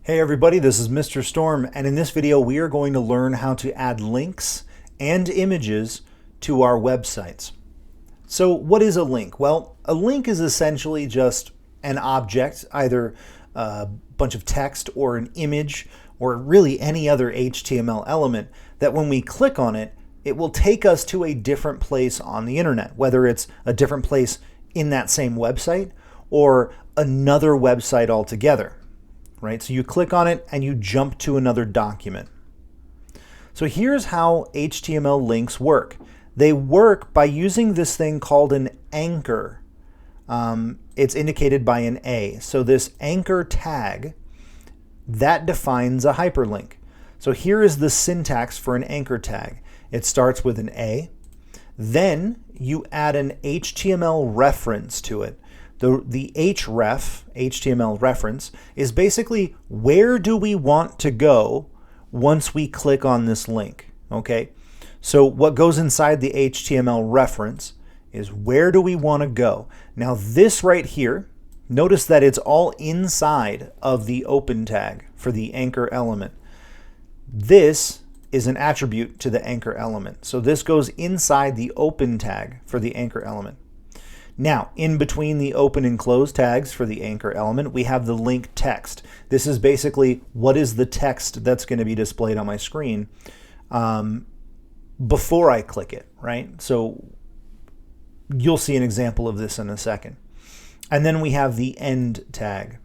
Hey everybody, this is Mr. Storm, and in this video we are going to learn how to add links and images to our websites. So what is a link? Well, a link is essentially just an object, either a bunch of text or an image or really any other HTML element that when we click on it, it will take us to a different place on the internet, whether it's a different place in that same website or another website altogether. Right? So you click on it and you jump to another document. So here's how HTML links work. They work by using this thing called an anchor. It's indicated by an A. So this anchor tag, that defines a hyperlink. So here is the syntax for an anchor tag. It starts with an A. Then you add an HTML reference to it. The href, HTML reference, is basically where do we want to go once we click on this link, okay? So what goes inside the HTML reference is where do we want to go. Now this right here, notice that it's all inside of the open tag for the anchor element. This is an attribute to the anchor element. So this goes inside the open tag for the anchor element. Now, in between the open and close tags for the anchor element, we have the link text. This is basically what is the text that's going to be displayed on my screen before I click it, right? So you'll see an example of this in a second. And then we have the end tag.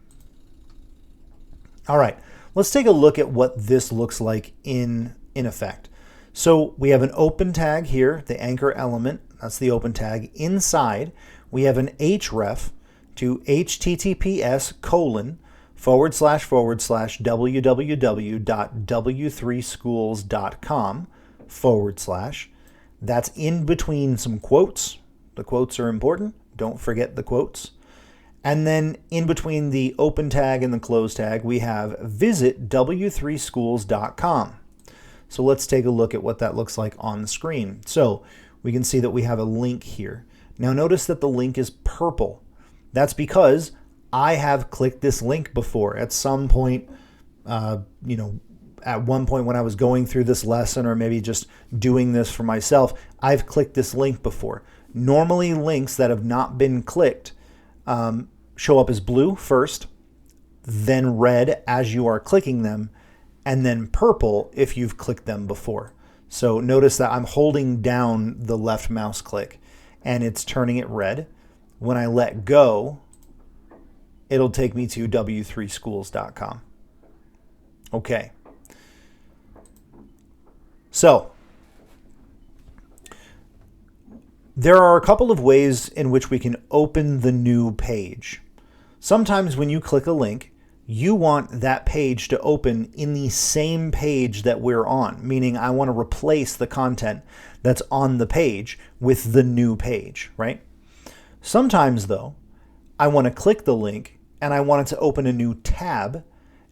All right, let's take a look at what this looks like in effect. So we have an open tag here, the anchor element, that's the open tag. Inside, we have an href to https://www.w3schools.com/. That's in between some quotes. The quotes are important. Don't forget the quotes. And then in between the open tag and the close tag, we have visit w3schools.com. So let's take a look at what that looks like on the screen. So we can see that we have a link here. Now notice that the link is purple. That's because I have clicked this link before at some point, at one point when I was going through this lesson or maybe just doing this for myself, I've clicked this link before. Normally links that have not been clicked show up as blue first, then red as you are clicking them, and then purple if you've clicked them before. So notice that I'm holding down the left mouse click and it's turning it red. When I let go, it'll take me to w3schools.com. Okay. So there are a couple of ways in which we can open the new page. Sometimes when you click a link, you want that page to open in the same page that we're on, meaning I want to replace the content that's on the page with the new page, right? Sometimes though, I want to click the link and I want it to open a new tab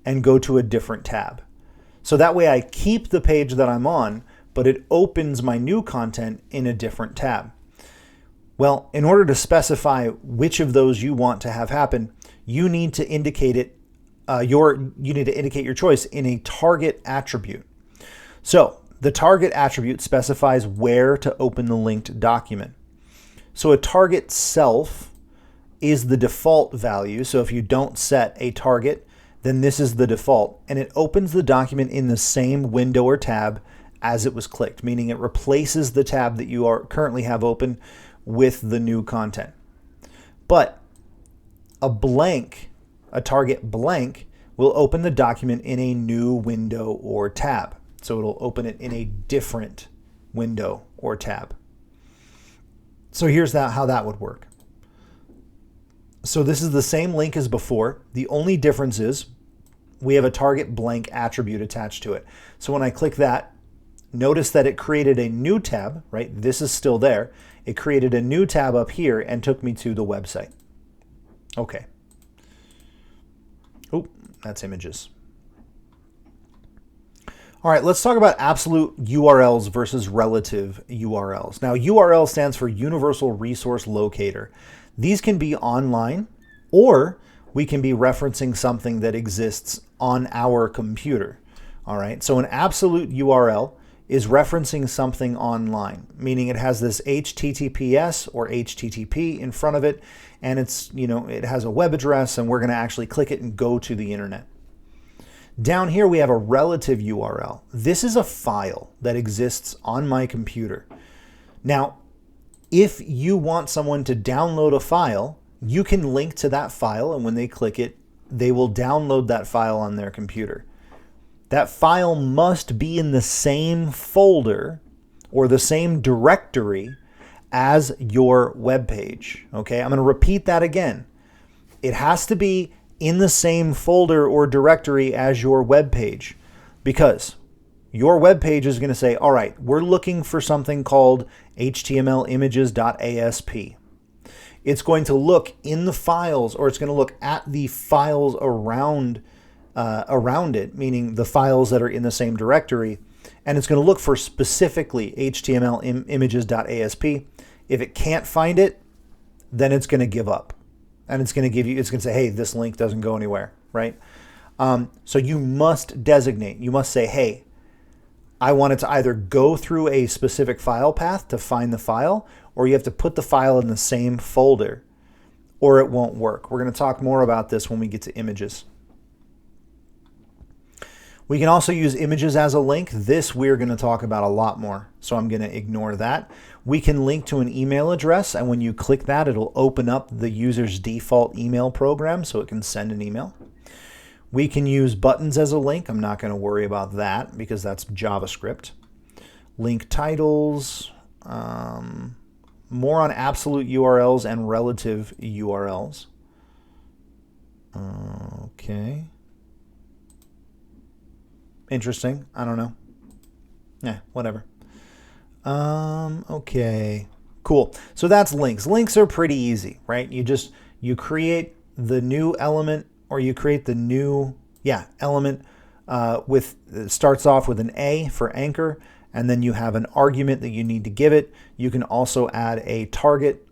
and go to a different tab. So that way I keep the page that I'm on, but it opens my new content in a different tab. Well, in order to specify which of those you want to have happen, you need to indicate it. You need to indicate your choice in a target attribute. So the target attribute specifies where to open the linked document. So a target self is the default value. So if you don't set a target, then this is the default, and it opens the document in the same window or tab as it was clicked, meaning it replaces the tab that you currently have open with the new content. But a target blank will open the document in a new window or tab. So it'll open it in a different window or tab. So here's how that would work. So this is the same link as before. The only difference is we have a target blank attribute attached to it. So when I click that, notice that it created a new tab, right? This is still there. It created a new tab up here and took me to the website. Okay. Oh, that's images. All right, let's talk about absolute URLs versus relative URLs. Now, URL stands for Universal Resource Locator. These can be online, or we can be referencing something that exists on our computer. All right, so an absolute URL is referencing something online, meaning it has this HTTPS or HTTP in front of it, and it's, it has a web address, and we're going to actually click it and go to the internet. Down here we have a relative URL. This is a file that exists on my computer. Now, if you want someone to download a file, you can link to that file, and when they click it, they will download that file on their computer. That file must be in the same folder or the same directory as your web page. Okay, I'm going to repeat that again. It has to be in the same folder or directory as your web page, because your web page is going to say, all right, we're looking for something called htmlimages.asp. It's going to look in the files, or it's going to look at the files around it, meaning the files that are in the same directory, and it's going to look for specifically htmlimages.asp. If it can't find it, then it's going to give up, and it's going to say, hey, this link doesn't go anywhere, right? So you must designate. You must say, hey, I want it to either go through a specific file path to find the file, or you have to put the file in the same folder, or it won't work. We're going to talk more about this when we get to images. We can also use images as a link. This we're going to talk about a lot more, so I'm going to ignore that. We can link to an email address, and when you click that, it'll open up the user's default email program so it can send an email. We can use buttons as a link. I'm not going to worry about that because that's JavaScript. Link titles, more on absolute URLs and relative URLs. Okay. Interesting. I don't know. Yeah, whatever. Okay, cool. So that's links. Links are pretty easy, right? You create the new element, or you create the new element starts off with an A for anchor, and then you have an argument that you need to give it. You can also add a target,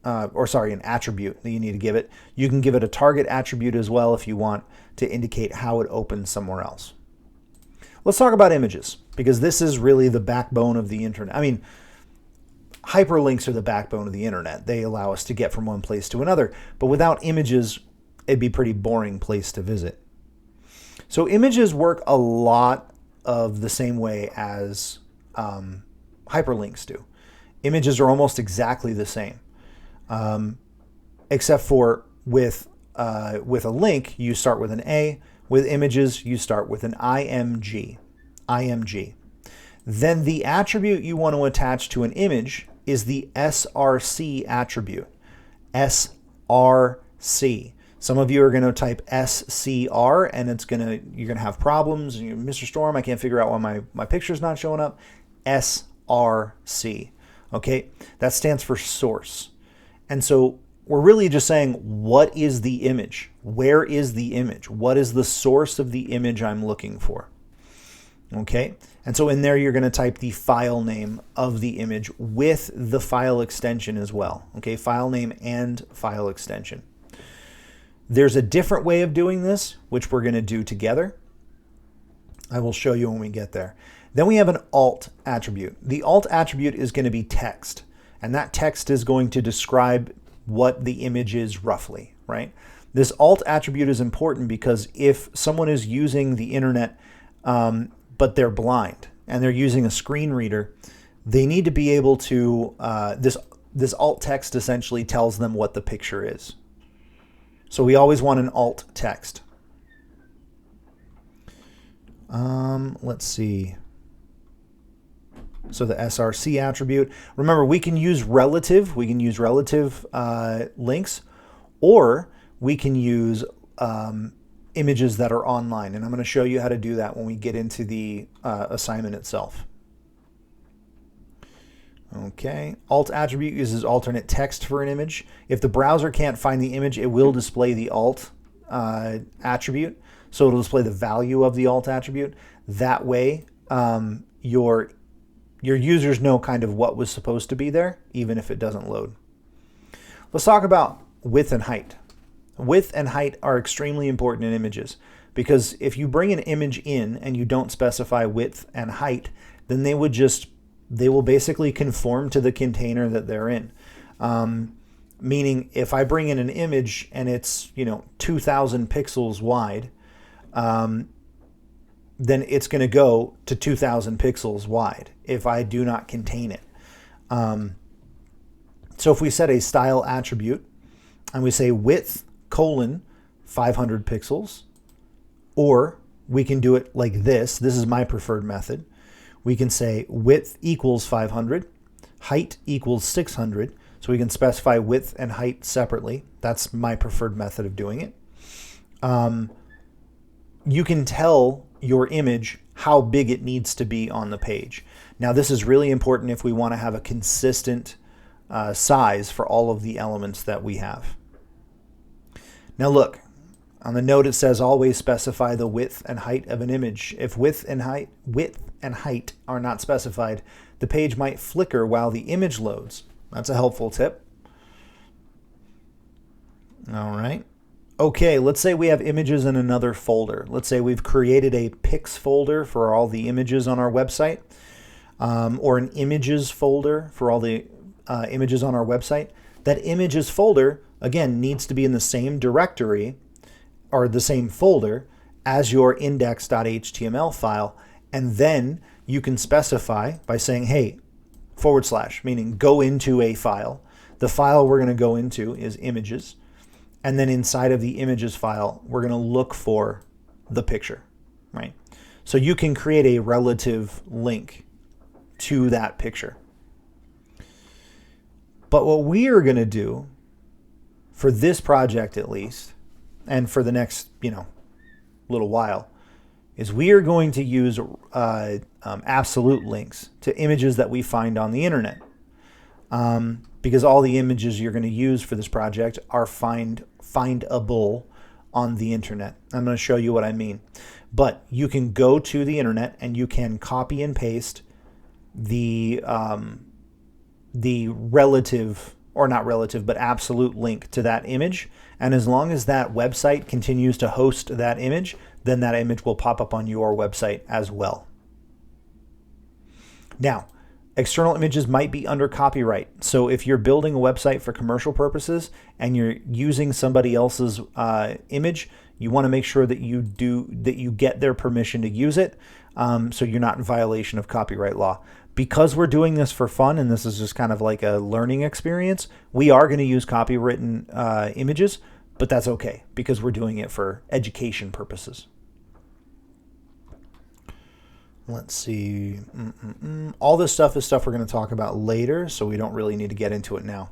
an attribute that you need to give it. You can give it a target attribute as well if you want to indicate how it opens somewhere else. Let's talk about images, because this is really the backbone of the internet. I mean, hyperlinks are the backbone of the internet. They allow us to get from one place to another, but without images, it'd be a pretty boring place to visit. So images work a lot of the same way as hyperlinks do. Images are almost exactly the same, except for with a link, you start with an A. With images, you start with an IMG. Then the attribute you want to attach to an image is the SRC attribute. SRC. Some of you are going to type SCR, and you're going to have problems. Mr. Storm, I can't figure out why my picture's not showing up. SRC. Okay, that stands for source. And so we're really just saying, what is the image? Where is the image? What is the source of the image I'm looking for? Okay, and so in there you're going to type the file name of the image with the file extension as well. Okay, file name and file extension. There's a different way of doing this, which we're going to do together. I will show you when we get there. Then we have an alt attribute. The alt attribute is going to be text, and that text is going to describe what the image is roughly, right? This alt attribute is important because if someone is using the internet, but they're blind and they're using a screen reader, they need to be able to, this alt text essentially tells them what the picture is. So we always want an alt text. Let's see. So the SRC attribute. Remember, we can use relative. We can use relative links, or we can use images that are online. And I'm going to show you how to do that when we get into the assignment itself. Okay. Alt attribute uses alternate text for an image. If the browser can't find the image, it will display the alt attribute. So it'll display the value of the alt attribute. That way, your users know kind of what was supposed to be there, even if it doesn't load. Let's talk about width and height. Width and height are extremely important in images, because if you bring an image in and you don't specify width and height, then they will basically conform to the container that they're in. Meaning if I bring in an image and it's 2,000 pixels wide, then it's going to go to 2,000 pixels wide if I do not contain it. So if we set a style attribute and we say width : 500 pixels, or we can do it like this. This is my preferred method. We can say width equals 500, height equals 600. So we can specify width and height separately. That's my preferred method of doing it. You can tell your image how big it needs to be on the page. Now this is really important if we want to have a consistent size for all of the elements that we have. Now look, on the note it says always specify the width and height of an image. If width and height are not specified, the page might flicker while the image loads. That's a helpful tip. All right. Okay, let's say we have images in another folder. Let's say we've created a pics folder for all the images on our website, or an images folder for all the images on our website. That images folder, again, needs to be in the same directory or the same folder as your index.html file. And then you can specify by saying, hey, /, meaning go into a file. The file we're going to go into is images. And then inside of the images file, we're going to look for the picture, right? So you can create a relative link to that picture. But what we are going to do for this project, at least, and for the next, little while, is we are going to use absolute links to images that we find on the internet. Because all the images you're going to use for this project are findable on the internet. I'm going to show you what I mean. But you can go to the internet and you can copy and paste the relative, or not relative, but absolute link to that image. And as long as that website continues to host that image, then that image will pop up on your website as well. Now, external images might be under copyright. So if you're building a website for commercial purposes and you're using somebody else's image, you want to make sure that you get their permission to use it, so you're not in violation of copyright law. Because we're doing this for fun, and this is just kind of like a learning experience, we are going to use copywritten images, but that's okay because we're doing it for education purposes. Let's see. All this stuff is stuff we're going to talk about later, so we don't really need to get into it now.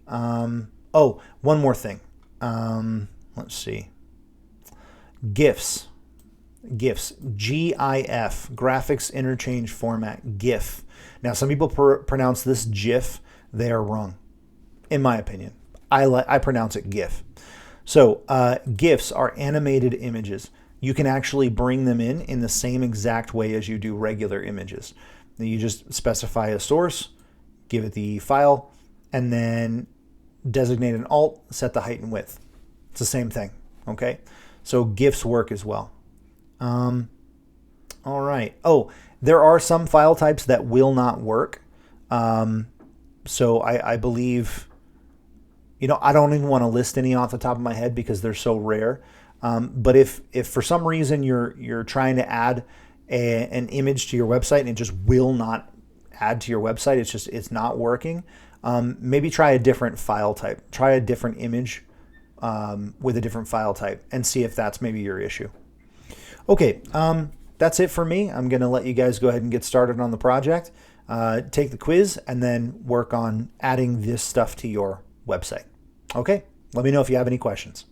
Oh, one more thing. Let's see. GIFs. GIFs. GIF. Graphics Interchange Format. GIF. Now, some people pronounce this GIF. They are wrong, in my opinion. I pronounce it GIF. So, GIFs are animated images. You can actually bring them in the same exact way as you do regular images. You just specify a source, give it the file, and then designate an alt, set the height and width. It's the same thing, okay? So GIFs work as well. All right. Oh, there are some file types that will not work. So I believe, I don't even want to list any off the top of my head because they're so rare. But if for some reason you're trying to add an image to your website and it just will not add to your website, it's not working, maybe try a different file type. Try a different image with a different file type and see if that's maybe your issue. Okay, that's it for me. I'm going to let you guys go ahead and get started on the project, take the quiz, and then work on adding this stuff to your website. Okay, let me know if you have any questions.